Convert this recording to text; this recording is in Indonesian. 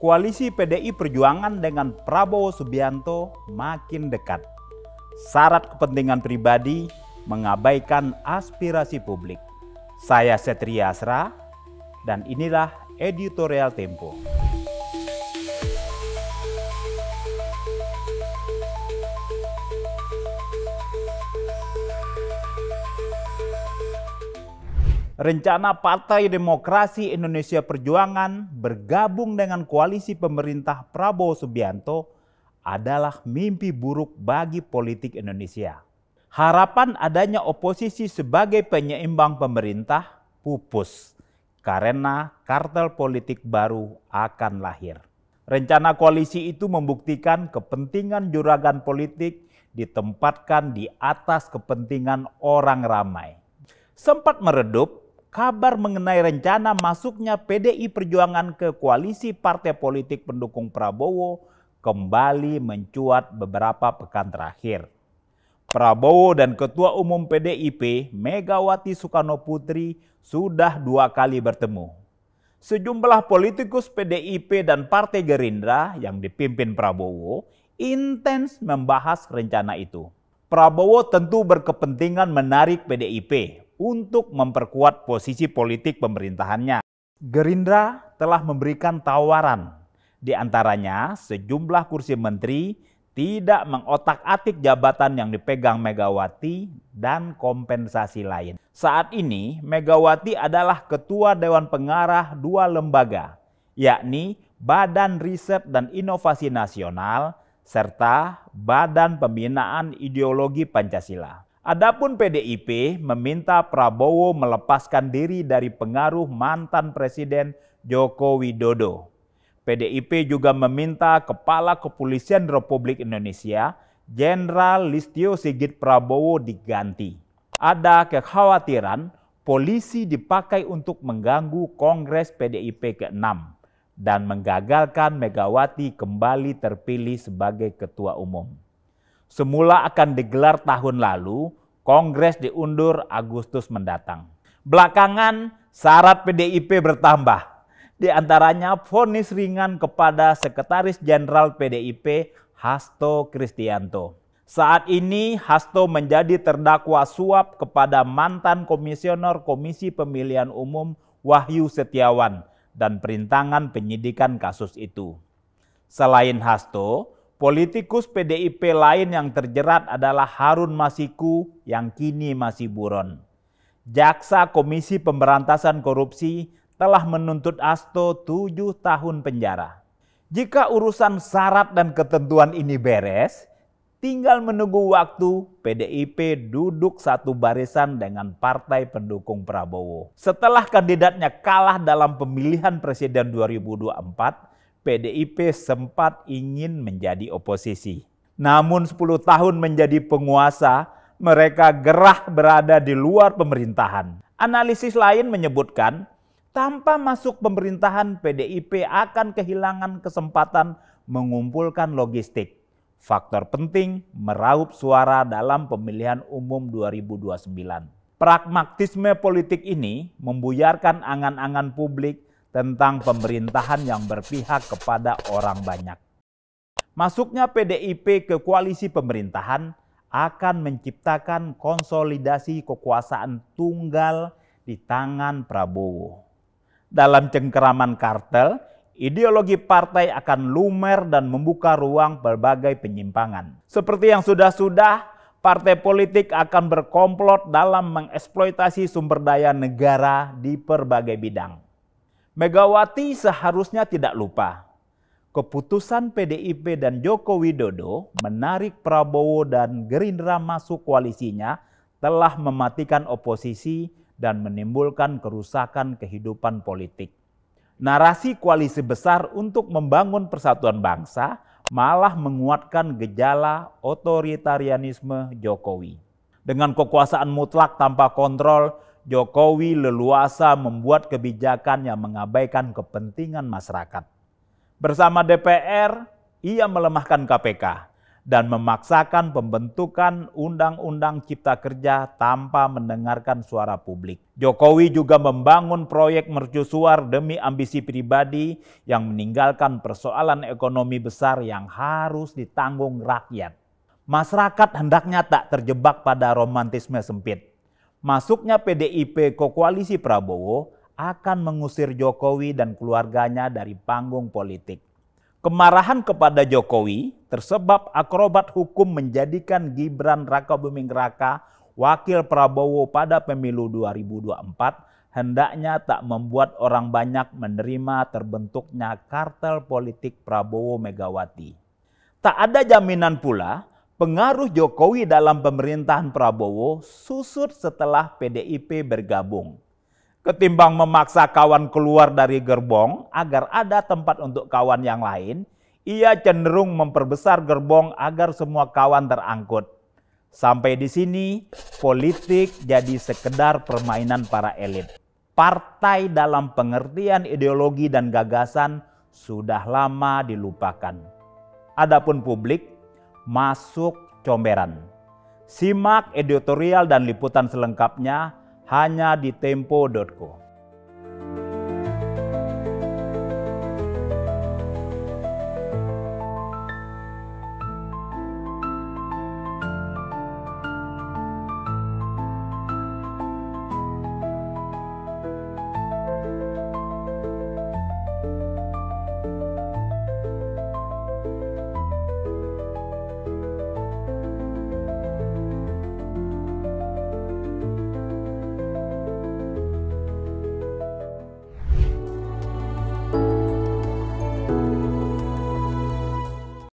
Koalisi PDI Perjuangan dengan Prabowo Subianto makin dekat. Syarat kepentingan pribadi mengabaikan aspirasi publik. Saya Setria Asra dan inilah Editorial Tempo. Rencana Partai Demokrasi Indonesia Perjuangan bergabung dengan koalisi pemerintah Prabowo Subianto adalah mimpi buruk bagi politik Indonesia. Harapan adanya oposisi sebagai penyeimbang pemerintah pupus karena kartel politik baru akan lahir. Rencana koalisi itu membuktikan kepentingan juragan politik ditempatkan di atas kepentingan orang ramai. Sempat meredup kabar mengenai rencana masuknya PDI Perjuangan ke koalisi partai politik pendukung Prabowo kembali mencuat beberapa pekan terakhir. Prabowo dan Ketua Umum PDIP Megawati Soekarnoputri sudah 2 kali bertemu. Sejumlah politikus PDIP dan Partai Gerindra yang dipimpin Prabowo intens membahas rencana itu. Prabowo tentu berkepentingan menarik PDIP untuk memperkuat posisi politik pemerintahannya. Gerindra telah memberikan tawaran, di antaranya sejumlah kursi menteri, tidak mengotak-atik jabatan yang dipegang Megawati, dan kompensasi lain. Saat ini Megawati adalah Ketua Dewan Pengarah 2 lembaga, yakni Badan Riset dan Inovasi Nasional serta Badan Pembinaan Ideologi Pancasila. Adapun PDIP meminta Prabowo melepaskan diri dari pengaruh mantan Presiden Joko Widodo. PDIP juga meminta Kepala Kepolisian Republik Indonesia, Jenderal Listio Sigit Prabowo diganti. Ada kekhawatiran polisi dipakai untuk mengganggu Kongres PDIP ke-6 dan menggagalkan Megawati kembali terpilih sebagai Ketua Umum. Semula akan digelar tahun lalu, Kongres diundur Agustus mendatang. Belakangan, syarat PDIP bertambah. Di antaranya vonis ringan kepada Sekretaris Jenderal PDIP Hasto Kristianto. Saat ini Hasto menjadi terdakwa suap kepada mantan Komisioner Komisi Pemilihan Umum Wahyu Setiawan dan perintangan penyidikan kasus itu. Selain Hasto, politikus PDIP lain yang terjerat adalah Harun Masiku yang kini masih buron. Jaksa Komisi Pemberantasan Korupsi telah menuntut Hasto 7 tahun penjara. Jika urusan syarat dan ketentuan ini beres, tinggal menunggu waktu PDIP duduk satu barisan dengan partai pendukung Prabowo. Setelah kandidatnya kalah dalam pemilihan presiden 2024, PDIP sempat ingin menjadi oposisi. Namun 10 tahun menjadi penguasa, mereka gerah berada di luar pemerintahan. Analisis lain menyebutkan, tanpa masuk pemerintahan PDIP akan kehilangan kesempatan mengumpulkan logistik. Faktor penting meraup suara dalam pemilihan umum 2029. Pragmatisme politik ini membuyarkan angan-angan publik tentang pemerintahan yang berpihak kepada orang banyak. Masuknya PDIP ke koalisi pemerintahan akan menciptakan konsolidasi kekuasaan tunggal di tangan Prabowo. Dalam cengkeraman kartel, ideologi partai akan lumer dan membuka ruang berbagai penyimpangan. Seperti yang sudah-sudah, partai politik akan berkomplot dalam mengeksploitasi sumber daya negara di berbagai bidang. Megawati seharusnya tidak lupa, keputusan PDIP dan Joko Widodo menarik Prabowo dan Gerindra masuk koalisinya telah mematikan oposisi dan menimbulkan kerusakan kehidupan politik. Narasi koalisi besar untuk membangun persatuan bangsa malah menguatkan gejala otoritarianisme Jokowi. Dengan kekuasaan mutlak tanpa kontrol, Jokowi leluasa membuat kebijakan yang mengabaikan kepentingan masyarakat. Bersama DPR, ia melemahkan KPK. dan memaksakan pembentukan Undang-Undang Cipta Kerja tanpa mendengarkan suara publik. Jokowi juga membangun proyek mercusuar demi ambisi pribadi yang meninggalkan persoalan ekonomi besar yang harus ditanggung rakyat. Masyarakat hendaknya tak terjebak pada romantisme sempit. Masuknya PDIP ke koalisi Prabowo akan mengusir Jokowi dan keluarganya dari panggung politik. Kemarahan kepada Jokowi tersebab akrobat hukum menjadikan Gibran Rakabuming Raka wakil Prabowo pada pemilu 2024 hendaknya tak membuat orang banyak menerima terbentuknya kartel politik Prabowo Megawati. Tak ada jaminan pula pengaruh Jokowi dalam pemerintahan Prabowo susut setelah PDIP bergabung. Ketimbang memaksa kawan keluar dari gerbong agar ada tempat untuk kawan yang lain, ia cenderung memperbesar gerbong agar semua kawan terangkut. Sampai di sini, politik jadi sekedar permainan para elit. Partai dalam pengertian ideologi dan gagasan sudah lama dilupakan. Adapun publik, masuk comberan. Simak editorial dan liputan selengkapnya hanya di tempo.co.